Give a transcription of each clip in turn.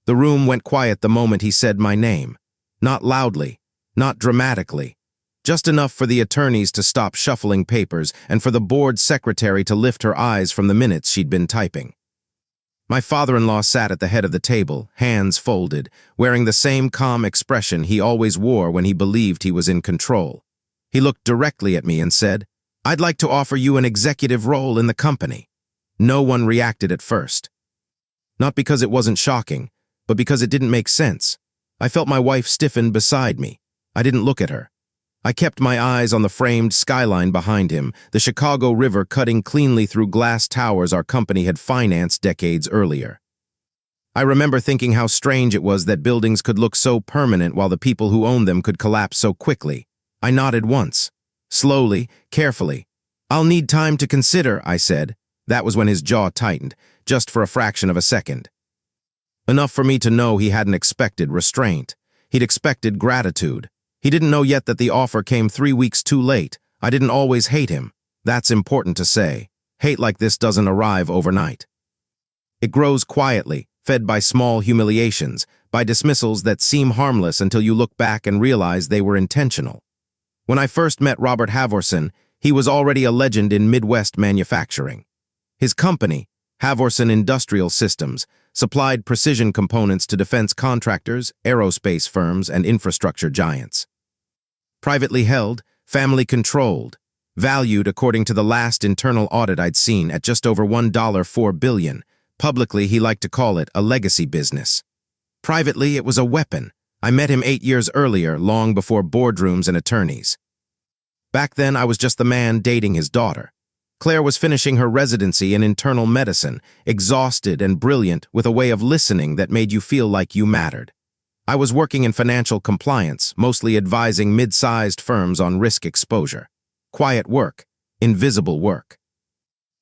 The room went quiet the moment he said my name. Not loudly, not dramatically. Just enough for the attorneys to stop shuffling papers and for the board secretary to lift her eyes from the minutes she'd been typing. My father-in-law sat at the head of the table, hands folded, wearing the same calm expression he always wore when he believed he was in control. He looked directly at me and said, "I'd like to offer you an executive role in the company." No one reacted at first. Not because it wasn't shocking, but because it didn't make sense. I felt my wife stiffen beside me. I didn't look at her. I kept my eyes on the framed skyline behind him, the Chicago River cutting cleanly through glass towers our company had financed decades earlier. I remember thinking how strange it was that buildings could look so permanent while the people who owned them could collapse so quickly. I nodded once. Slowly, carefully. "I'll need time to consider," I said. That was when his jaw tightened, just for a fraction of a second. Enough for me to know he hadn't expected restraint. He'd expected gratitude. He didn't know yet that the offer came 3 weeks too late. I didn't always hate him. That's important to say. Hate like this doesn't arrive overnight. It grows quietly, fed by small humiliations, by dismissals that seem harmless until you look back and realize they were intentional. When I first met Robert Halvorson, he was already a legend in Midwest manufacturing. His company, Halvorson Industrial Systems, supplied precision components to defense contractors, aerospace firms, and infrastructure giants. Privately held, family-controlled, valued according to the last internal audit I'd seen at just over $1.4 billion. Publicly, he liked to call it a legacy business. Privately, it was a weapon. I met him 8 years earlier, long before boardrooms and attorneys. Back then, I was just the man dating his daughter. Claire was finishing her residency in internal medicine, exhausted and brilliant with a way of listening that made you feel like you mattered. I was working in financial compliance, mostly advising mid-sized firms on risk exposure. Quiet work, invisible work.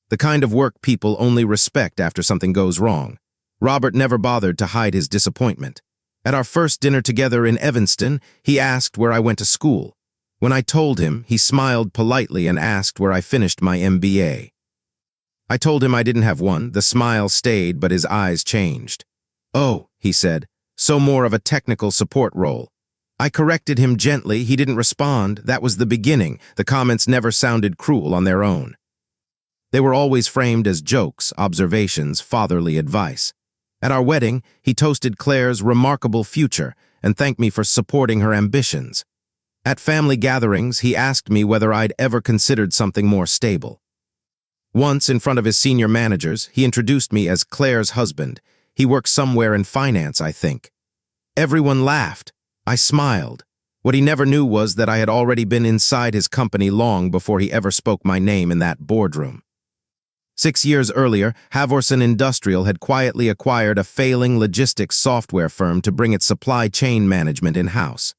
The kind of work people only respect after something goes wrong. Robert never bothered to hide his disappointment. At our first dinner together in Evanston, he asked where I went to school. When I told him, he smiled politely and asked where I finished my MBA. I told him I didn't have one. The smile stayed, but his eyes changed. "Oh," he said, "so more of a technical support role." I corrected him gently. He didn't respond. That was the beginning. The comments never sounded cruel on their own. They were always framed as jokes, observations, fatherly advice. At our wedding, he toasted Claire's remarkable future and thanked me for supporting her ambitions. At family gatherings, he asked me whether I'd ever considered something more stable. Once, in front of his senior managers, he introduced me as Claire's husband. He works somewhere in finance, I think. Everyone laughed. I smiled. What he never knew was that I had already been inside his company long before he ever spoke my name in that boardroom. 6 years earlier, Halvorson Industrial had quietly acquired a failing logistics software firm to bring its supply chain management in-house.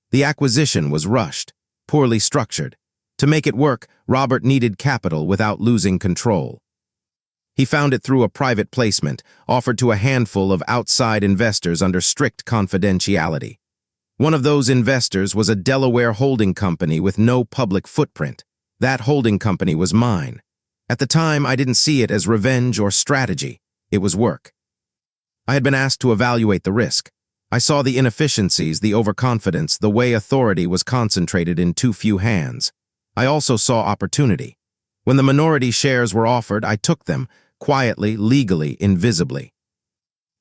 The acquisition was rushed, poorly structured. To make it work, Robert needed capital without losing control. He found it through a private placement, offered to a handful of outside investors under strict confidentiality. One of those investors was a Delaware holding company with no public footprint. That holding company was mine. At the time, I didn't see it as revenge or strategy. It was work. I had been asked to evaluate the risk. I saw the inefficiencies, the overconfidence, the way authority was concentrated in too few hands. I also saw opportunity. When the minority shares were offered, I took them, quietly, legally, invisibly.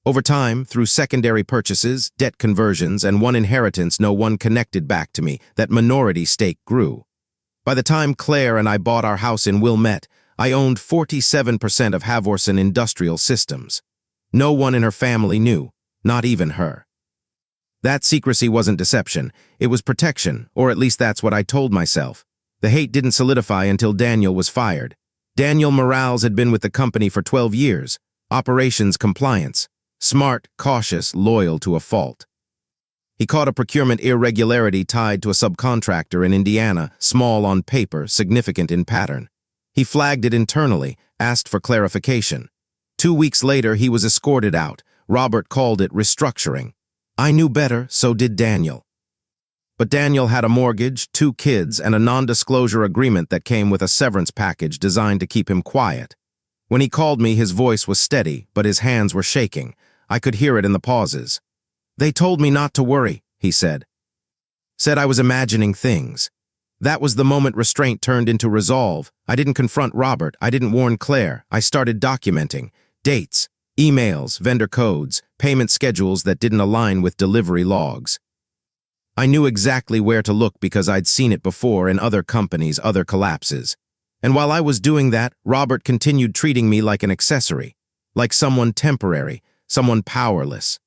Over time, through secondary purchases, debt conversions, and one inheritance no one connected back to me, that minority stake grew. By the time Claire and I bought our house in Wilmette, I owned 47% of Halvorson Industrial Systems. No one in her family knew, not even her. That secrecy wasn't deception, it was protection, or at least that's what I told myself. The hate didn't solidify until Daniel was fired. Daniel Morales had been with the company for 12 years, operations compliance, smart, cautious, loyal to a fault. He caught a procurement irregularity tied to a subcontractor in Indiana, small on paper, significant in pattern. He flagged it internally, asked for clarification. 2 weeks later, he was escorted out. Robert called it restructuring. I knew better, so did Daniel. But Daniel had a mortgage, 2 kids, and a non-disclosure agreement that came with a severance package designed to keep him quiet. When he called me, his voice was steady, but his hands were shaking. I could hear it in the pauses. "They told me not to worry," he said. Said I was imagining things. That was the moment restraint turned into resolve. I didn't confront Robert. I didn't warn Claire. I started documenting dates, emails, vendor codes, payment schedules that didn't align with delivery logs. I knew exactly where to look because I'd seen it before in other companies, other collapses. And while I was doing that, Robert continued treating me like an accessory, like someone temporary, someone powerless.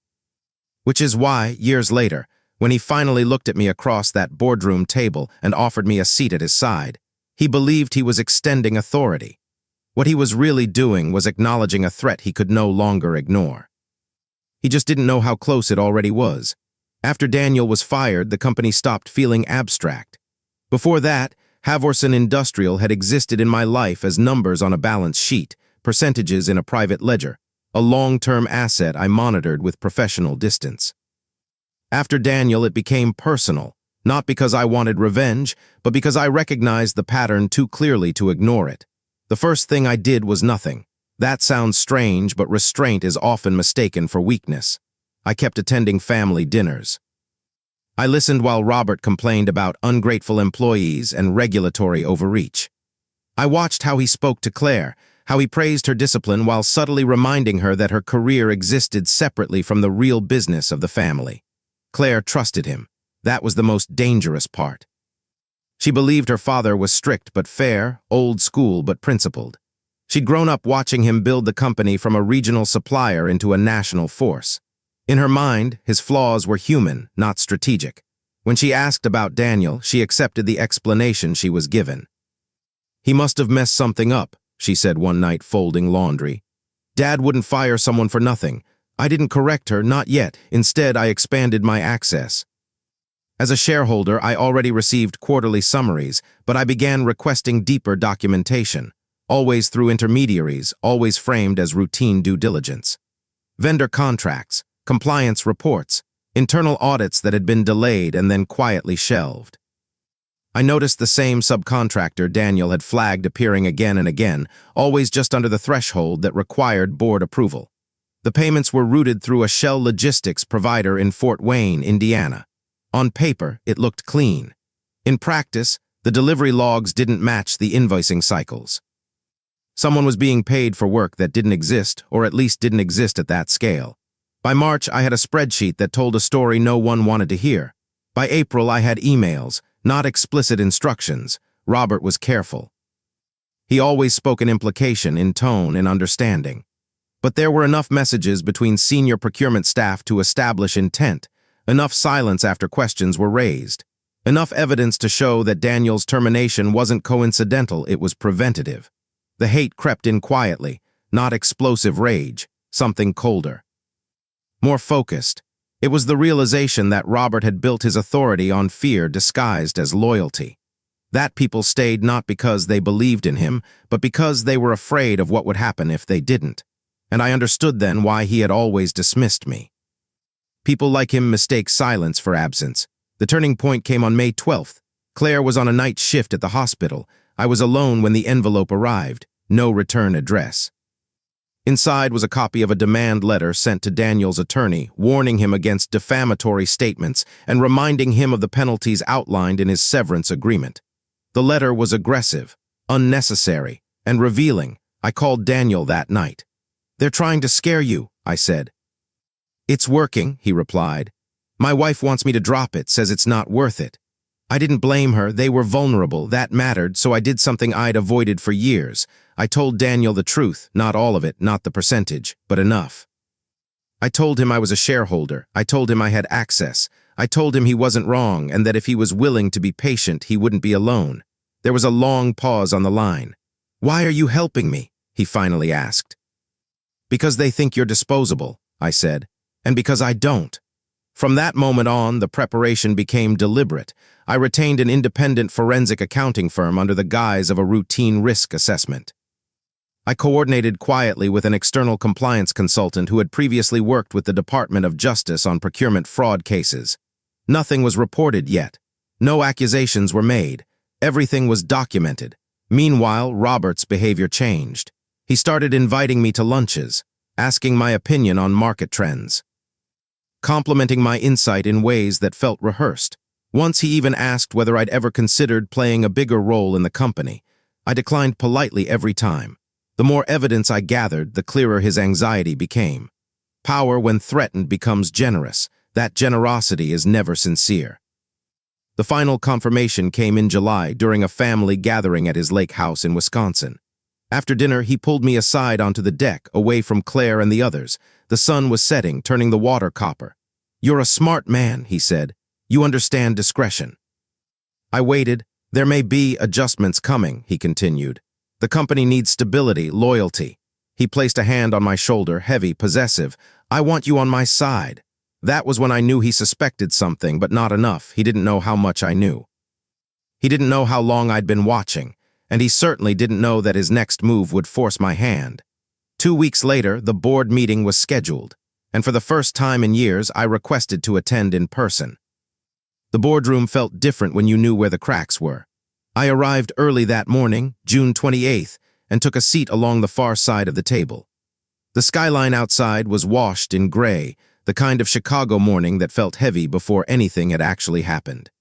Which is why, years later, when he finally looked at me across that boardroom table and offered me a seat at his side, he believed he was extending authority. What he was really doing was acknowledging a threat he could no longer ignore. He just didn't know how close it already was. After Daniel was fired, the company stopped feeling abstract. Before that, Havorson Industrial had existed in my life as numbers on a balance sheet, percentages in a private ledger, a long-term asset I monitored with professional distance. After Daniel, it became personal, not because I wanted revenge, but because I recognized the pattern too clearly to ignore it. The first thing I did was nothing. That sounds strange, but restraint is often mistaken for weakness. I kept attending family dinners. I listened while Robert complained about ungrateful employees and regulatory overreach. I watched how he spoke to Claire, how he praised her discipline while subtly reminding her that her career existed separately from the real business of the family. Claire trusted him. That was the most dangerous part. She believed her father was strict but fair, old school but principled. She'd grown up watching him build the company from a regional supplier into a national force. In her mind, his flaws were human, not strategic. When she asked about Daniel, she accepted the explanation she was given. "He must have messed something up," she said one night folding laundry. "Dad wouldn't fire someone for nothing. I didn't correct her, not yet. Instead, I expanded my access." As a shareholder, I already received quarterly summaries, but I began requesting deeper documentation, always through intermediaries, always framed as routine due diligence. Vendor contracts, compliance reports, internal audits that had been delayed and then quietly shelved. I noticed the same subcontractor Daniel had flagged appearing again and again, always just under the threshold that required board approval. The payments were routed through a shell logistics provider in Fort Wayne, Indiana. On paper, it looked clean. In practice, the delivery logs didn't match the invoicing cycles. Someone was being paid for work that didn't exist, or at least didn't exist at that scale. By March, I had a spreadsheet that told a story no one wanted to hear. By April, I had emails, not explicit instructions. Robert was careful. He always spoke in implication, in tone, in understanding. But there were enough messages between senior procurement staff to establish intent, enough silence after questions were raised, enough evidence to show that Daniel's termination wasn't coincidental, it was preventative. The hate crept in quietly, not explosive rage, something colder. More focused. It was the realization that Robert had built his authority on fear disguised as loyalty. That people stayed not because they believed in him, but because they were afraid of what would happen if they didn't. And I understood then why he had always dismissed me. People like him mistake silence for absence. The turning point came on May 12th. Claire was on a night shift at the hospital. I was alone when the envelope arrived. No return address. Inside was a copy of a demand letter sent to Daniel's attorney, warning him against defamatory statements and reminding him of the penalties outlined in his severance agreement. The letter was aggressive, unnecessary, and revealing. I called Daniel that night. "They're trying to scare you," I said. "It's working," he replied. "My wife wants me to drop it, says it's not worth it." I didn't blame her. They were vulnerable. That mattered, so I did something I'd avoided for years. I told Daniel the truth, not all of it, not the percentage, but enough. I told him I was a shareholder. I told him I had access. I told him he wasn't wrong and that if he was willing to be patient, he wouldn't be alone. There was a long pause on the line. "Why are you helping me?" he finally asked. "Because they think you're disposable," I said, "and because I don't." From that moment on, the preparation became deliberate. I retained an independent forensic accounting firm under the guise of a routine risk assessment. I coordinated quietly with an external compliance consultant who had previously worked with the Department of Justice on procurement fraud cases. Nothing was reported yet. No accusations were made. Everything was documented. Meanwhile, Robert's behavior changed. He started inviting me to lunches. asking my opinion on market trends, complimenting my insight in ways that felt rehearsed. Once he even asked whether I'd ever considered playing a bigger role in the company. I declined politely every time. The more evidence I gathered, the clearer his anxiety became. Power, when threatened, becomes generous. That generosity is never sincere. The final confirmation came in July during a family gathering at his lake house in Wisconsin. After dinner, he pulled me aside onto the deck, away from Claire and the others. The sun was setting, turning the water copper. "You're a smart man," he said. "You understand discretion." I waited. "There may be adjustments coming," he continued. "The company needs stability, loyalty." He placed a hand on my shoulder, heavy, possessive. "I want you on my side." That was when I knew he suspected something, but not enough. He didn't know how much I knew. He didn't know how long I'd been watching, and he certainly didn't know that his next move would force my hand. 2 weeks later, the board meeting was scheduled, and for the first time in years, I requested to attend in person. The boardroom felt different when you knew where the cracks were. I arrived early that morning, June 28th, and took a seat along the far side of the table. The skyline outside was washed in gray, the kind of Chicago morning that felt heavy before anything had actually happened.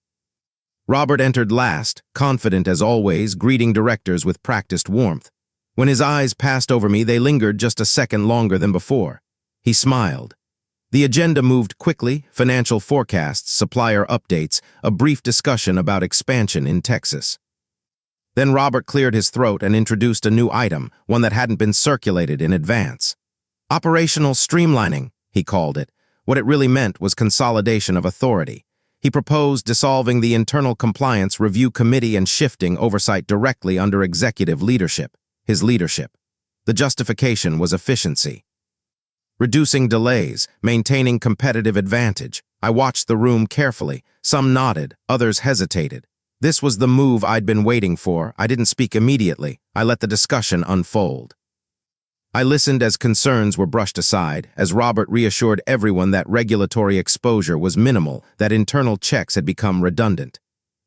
Robert entered last, confident as always, greeting directors with practiced warmth. When his eyes passed over me, they lingered just a second longer than before. He smiled. The agenda moved quickly: financial forecasts, supplier updates, a brief discussion about expansion in Texas. Then Robert cleared his throat and introduced a new item, one that hadn't been circulated in advance. Operational streamlining, he called it. What it really meant was consolidation of authority. He proposed dissolving the Internal Compliance Review Committee and shifting oversight directly under executive leadership, his leadership. The justification was efficiency. Reducing delays, maintaining competitive advantage. I watched the room carefully. Some nodded, others hesitated. This was the move I'd been waiting for. I didn't speak immediately. I let the discussion unfold. I listened as concerns were brushed aside, as Robert reassured everyone that regulatory exposure was minimal, that internal checks had become redundant.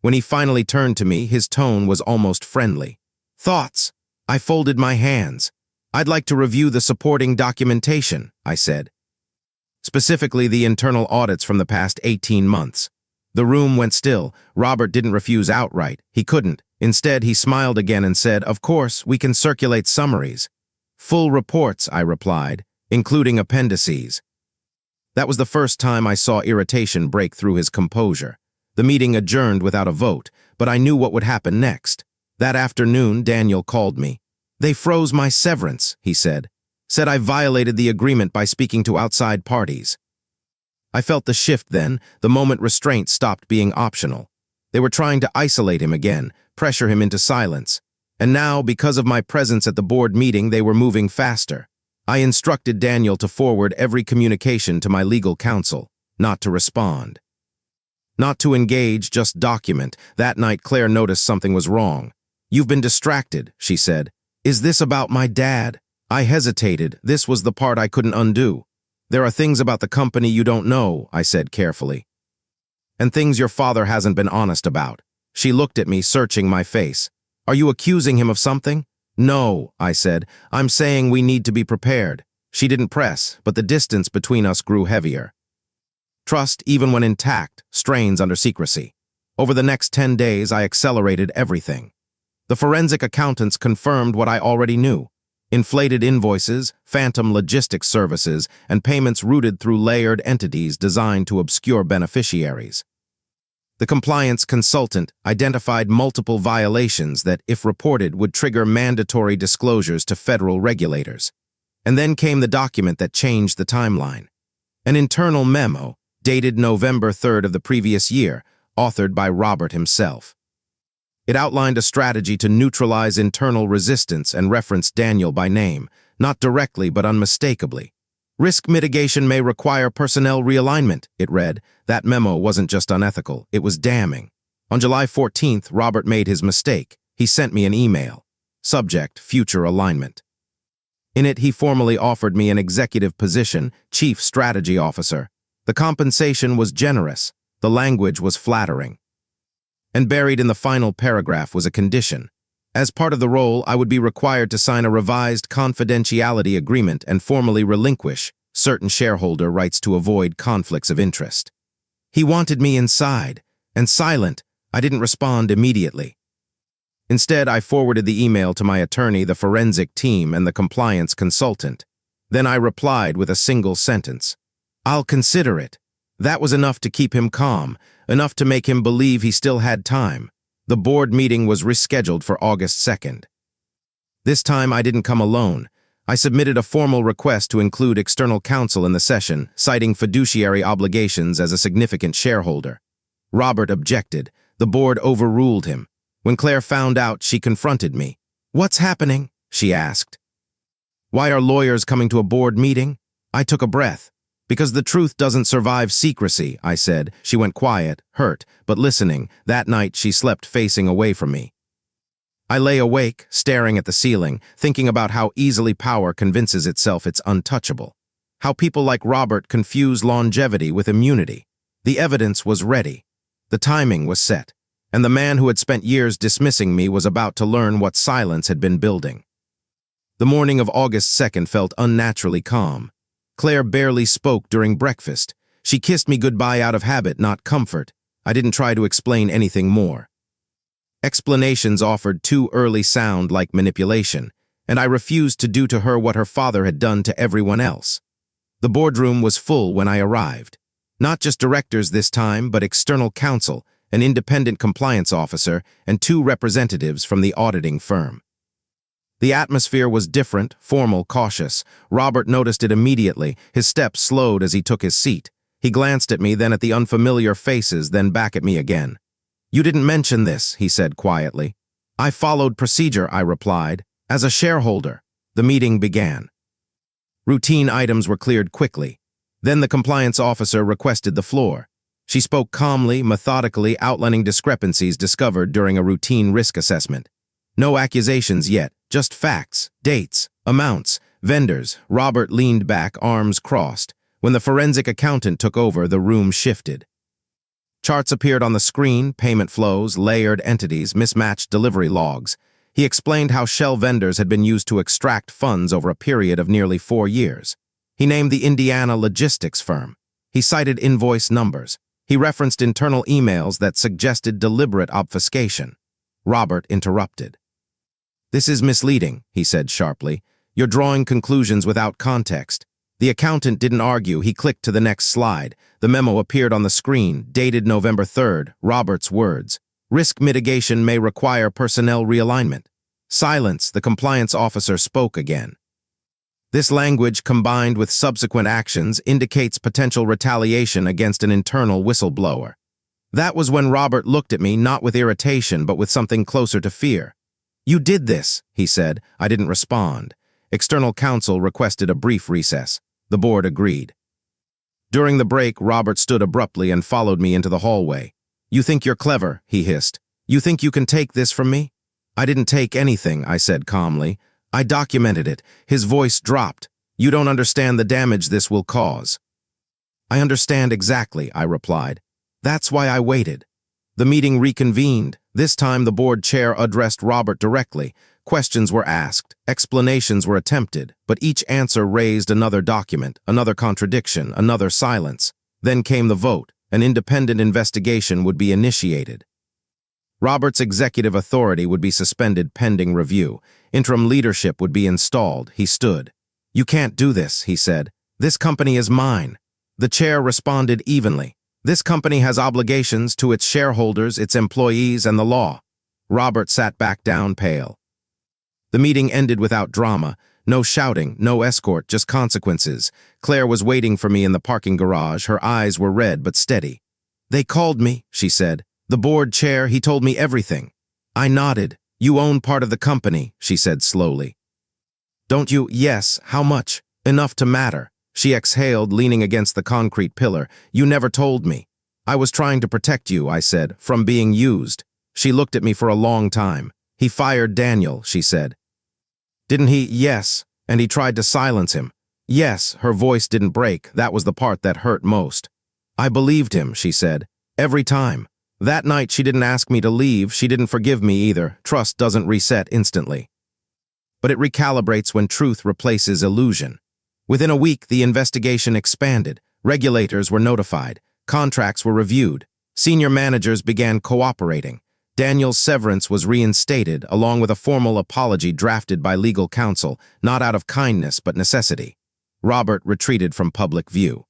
When he finally turned to me, his tone was almost friendly. "Thoughts?" I folded my hands. "I'd like to review the supporting documentation," I said. Specifically, the internal audits from the past 18 months. The room went still. Robert didn't refuse outright. He couldn't. Instead, he smiled again and said, "Of course, we can circulate summaries." "Full reports," I replied, "including appendices." That was the first time I saw irritation break through his composure. The meeting adjourned without a vote, but I knew what would happen next. That afternoon, Daniel called me. "They froze my severance," he said. "Said I violated the agreement by speaking to outside parties." I felt the shift then, the moment restraint stopped being optional. They were trying to isolate him again, pressure him into silence. And now, because of my presence at the board meeting, they were moving faster. I instructed Daniel to forward every communication to my legal counsel, not to respond. Not to engage, just document. That night, Claire noticed something was wrong. "You've been distracted," she said. "Is this about my dad?" I hesitated. This was the part I couldn't undo. "There are things about the company you don't know," I said carefully. "And things your father hasn't been honest about." She looked at me, searching my face. "Are you accusing him of something?" "No," I said. "I'm saying we need to be prepared." She didn't press, but the distance between us grew heavier. Trust, even when intact, strains under secrecy. Over the next 10 days, I accelerated everything. The forensic accountants confirmed what I already knew. Inflated invoices, phantom logistics services, and payments routed through layered entities designed to obscure beneficiaries. The compliance consultant identified multiple violations that, if reported, would trigger mandatory disclosures to federal regulators. And then came the document that changed the timeline. An internal memo, dated November 3rd of the previous year, authored by Robert himself. It outlined a strategy to neutralize internal resistance and referenced Daniel by name, not directly but unmistakably. "Risk mitigation may require personnel realignment," it read. That memo wasn't just unethical, it was damning. On July 14th, Robert made his mistake. He sent me an email. Subject: future alignment. In it, he formally offered me an executive position, Chief Strategy Officer. The compensation was generous. The language was flattering. And buried in the final paragraph was a condition: As part of the role, I would be required to sign a revised confidentiality agreement and formally relinquish certain shareholder rights to avoid conflicts of interest. He wanted me inside, and silent. I didn't respond immediately. Instead, I forwarded the email to my attorney, the forensic team, and the compliance consultant. Then I replied with a single sentence. "I'll consider it." That was enough to keep him calm, enough to make him believe he still had time. The board meeting was rescheduled for August 2nd. This time I didn't come alone. I submitted a formal request to include external counsel in the session, citing fiduciary obligations as a significant shareholder. Robert objected. The board overruled him. When Claire found out, she confronted me. "What's happening?" she asked. "Why are lawyers coming to a board meeting?" I took a breath. "Because the truth doesn't survive secrecy," I said. She went quiet, hurt, but listening. That night, she slept facing away from me. I lay awake, staring at the ceiling, thinking about how easily power convinces itself it's untouchable. How people like Robert confuse longevity with immunity. The evidence was ready. The timing was set. And the man who had spent years dismissing me was about to learn what silence had been building. The morning of August 2nd felt unnaturally calm. Claire barely spoke during breakfast. She kissed me goodbye out of habit, not comfort. I didn't try to explain anything more. Explanations offered too early sound like manipulation, and I refused to do to her what her father had done to everyone else. The boardroom was full when I arrived. Not just directors this time, but external counsel, an independent compliance officer, and 2 representatives from the auditing firm. The atmosphere was different, formal, cautious. Robert noticed it immediately. His steps slowed as he took his seat. He glanced at me, then at the unfamiliar faces, then back at me again. "You didn't mention this," he said quietly. "I followed procedure," I replied. "As a shareholder." The meeting began. Routine items were cleared quickly. Then the compliance officer requested the floor. She spoke calmly, methodically, outlining discrepancies discovered during a routine risk assessment. No accusations yet, just facts, dates, amounts, vendors. Robert leaned back, arms crossed. When the forensic accountant took over, the room shifted. Charts appeared on the screen, payment flows, layered entities, mismatched delivery logs. He explained how shell vendors had been used to extract funds over a period of nearly 4 years. He named the Indiana logistics firm. He cited invoice numbers. He referenced internal emails that suggested deliberate obfuscation. Robert interrupted. "This is misleading," he said sharply. "You're drawing conclusions without context." The accountant didn't argue. He clicked to the next slide. The memo appeared on the screen, dated November 3rd. Robert's words. "Risk mitigation may require personnel realignment." Silence. The compliance officer spoke again. This language, combined with subsequent actions, indicates potential retaliation against an internal whistleblower. That was when Robert looked at me, not with irritation, but with something closer to fear. "You did this," he said. I didn't respond. External counsel requested a brief recess. The board agreed. During the break, Robert stood abruptly and followed me into the hallway. "You think you're clever," he hissed. "You think you can take this from me?" "I didn't take anything," I said calmly. "I documented it." His voice dropped. "You don't understand the damage this will cause." "I understand exactly," I replied. "That's why I waited." The meeting reconvened. This time the board chair addressed Robert directly. Questions were asked, explanations were attempted, but each answer raised another document, another contradiction, another silence. Then came the vote. An independent investigation would be initiated. Robert's executive authority would be suspended pending review. Interim leadership would be installed. He stood. "You can't do this," he said. "This company is mine." The chair responded evenly. "This company has obligations to its shareholders, its employees, and the law." Robert sat back down, pale. The meeting ended without drama. No shouting, no escort, just consequences. Claire was waiting for me in the parking garage. Her eyes were red but steady. "They called me," she said. "The board chair, he told me everything." I nodded. "You own part of the company," she said slowly. "Don't you?" "Yes." "How much?" "Enough to matter." She exhaled, leaning against the concrete pillar. "You never told me." "I was trying to protect you," I said, "from being used." She looked at me for a long time. "He fired Daniel," she said. "Didn't he?" "Yes." "And he tried to silence him." "Yes." Her voice didn't break. That was the part that hurt most. "I believed him," she said. "Every time." That night, she didn't ask me to leave. She didn't forgive me either. Trust doesn't reset instantly. But it recalibrates when truth replaces illusion. Within a week, the investigation expanded. Regulators were notified. Contracts were reviewed. Senior managers began cooperating. Daniel's severance was reinstated, along with a formal apology drafted by legal counsel, not out of kindness but necessity. Robert retreated from public view.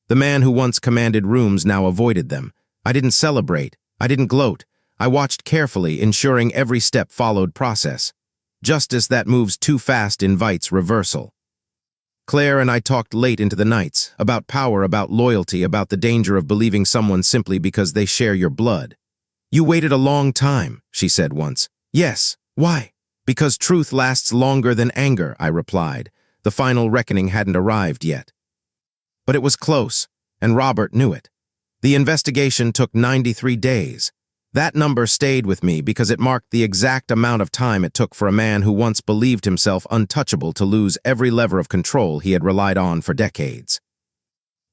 The man who once commanded rooms now avoided them. I didn't celebrate. I didn't gloat. I watched carefully, ensuring every step followed process. Justice that moves too fast invites reversal. Claire and I talked late into the nights, about power, about loyalty, about the danger of believing someone simply because they share your blood. "You waited a long time," she said once. "Yes. Why?" "Because truth lasts longer than anger," I replied. The final reckoning hadn't arrived yet. But it was close, and Robert knew it. The investigation took 93 days. That number stayed with me because it marked the exact amount of time it took for a man who once believed himself untouchable to lose every lever of control he had relied on for decades.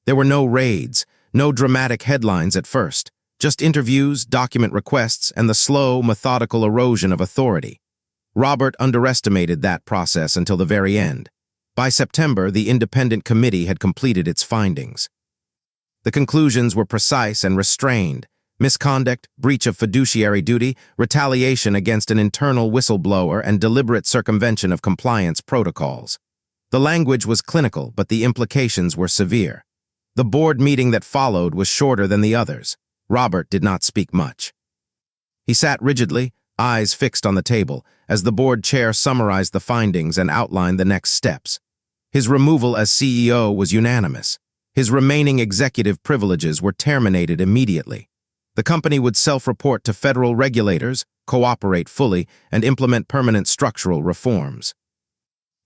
There were no raids, no dramatic headlines at first. Just interviews, document requests, and the slow, methodical erosion of authority. Robert underestimated that process until the very end. By September, the independent committee had completed its findings. The conclusions were precise and restrained: misconduct, breach of fiduciary duty, retaliation against an internal whistleblower, and deliberate circumvention of compliance protocols. The language was clinical, but the implications were severe. The board meeting that followed was shorter than the others. Robert did not speak much. He sat rigidly, eyes fixed on the table, as the board chair summarized the findings and outlined the next steps. His removal as CEO was unanimous. His remaining executive privileges were terminated immediately. The company would self-report to federal regulators, cooperate fully, and implement permanent structural reforms.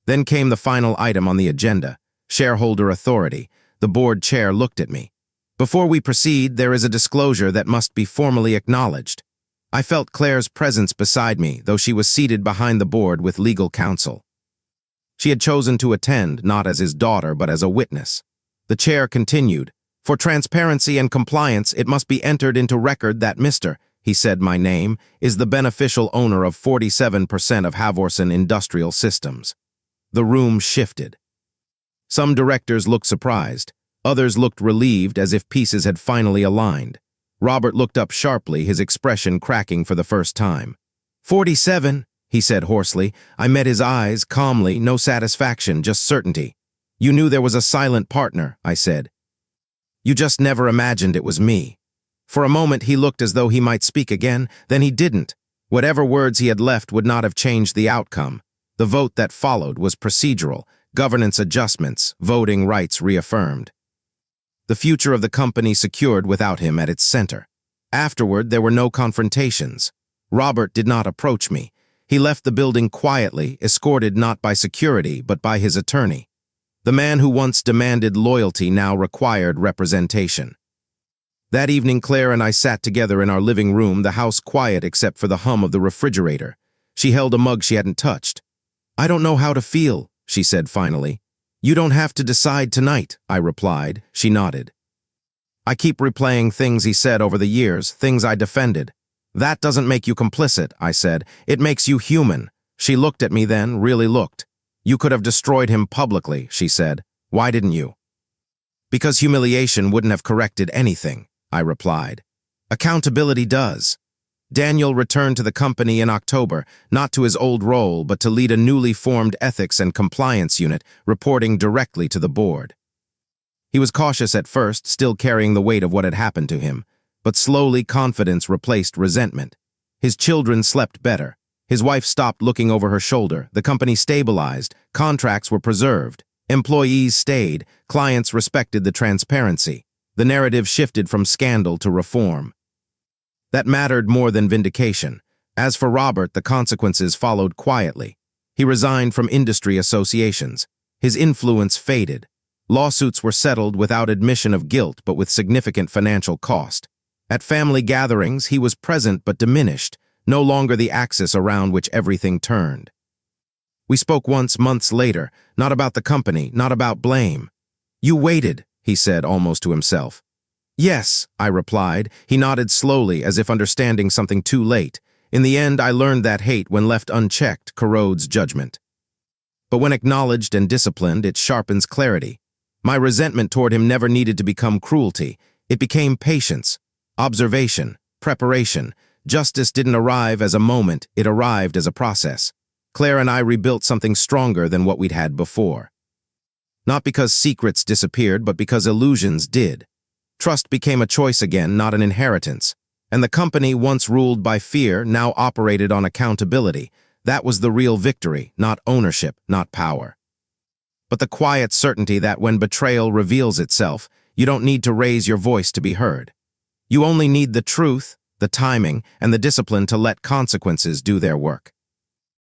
Then came the final item on the agenda: shareholder authority. The board chair looked at me. "Before we proceed, there is a disclosure that must be formally acknowledged." I felt Claire's presence beside me, though she was seated behind the board with legal counsel. She had chosen to attend, not as his daughter, but as a witness. The chair continued, "For transparency and compliance, it must be entered into record that Mr. he said my name, is the beneficial owner of 47% of Havorson Industrial Systems." The room shifted. Some directors looked surprised. Others looked relieved, as if pieces had finally aligned. Robert looked up sharply, his expression cracking for the first time. 47, he said hoarsely. I met his eyes, calmly, no satisfaction, just certainty. "You knew there was a silent partner," I said. "You just never imagined it was me." For a moment he looked as though he might speak again, then he didn't. Whatever words he had left would not have changed the outcome. The vote that followed was procedural, governance adjustments, voting rights reaffirmed. The future of the company secured without him at its center. Afterward, there were no confrontations. Robert did not approach me. He left the building quietly, escorted not by security, but by his attorney. The man who once demanded loyalty now required representation. That evening, Claire and I sat together in our living room, the house quiet except for the hum of the refrigerator. She held a mug she hadn't touched. "I don't know how to feel," she said finally. "You don't have to decide tonight," I replied. She nodded. "I keep replaying things he said over the years, things I defended." "That doesn't make you complicit," I said. "It makes you human." She looked at me then, really looked. "You could have destroyed him publicly," she said. "Why didn't you?" "Because humiliation wouldn't have corrected anything," I replied. "Accountability does." Daniel returned to the company in October, not to his old role, but to lead a newly formed ethics and compliance unit, reporting directly to the board. He was cautious at first, still carrying the weight of what had happened to him, but slowly confidence replaced resentment. His children slept better. His wife stopped looking over her shoulder. The company stabilized. Contracts were preserved. Employees stayed. Clients respected the transparency. The narrative shifted from scandal to reform. That mattered more than vindication. As for Robert, the consequences followed quietly. He resigned from industry associations. His influence faded. Lawsuits were settled without admission of guilt, but with significant financial cost. At family gatherings, he was present but diminished, no longer the axis around which everything turned. We spoke once months later, not about the company, not about blame. "You waited," he said almost to himself. Yes, I replied. He nodded slowly, as if understanding something too late. In the end, I learned that hate, when left unchecked, corrodes judgment. But when acknowledged and disciplined, it sharpens clarity. My resentment toward him never needed to become cruelty. It became patience, observation, preparation. Justice didn't arrive as a moment, it arrived as a process. Claire and I rebuilt something stronger than what we'd had before. Not because secrets disappeared, but because illusions did. Trust became a choice again, not an inheritance. And the company, once ruled by fear, now operated on accountability. That was the real victory, not ownership, not power. But the quiet certainty that when betrayal reveals itself, you don't need to raise your voice to be heard. You only need the truth, the timing, and the discipline to let consequences do their work.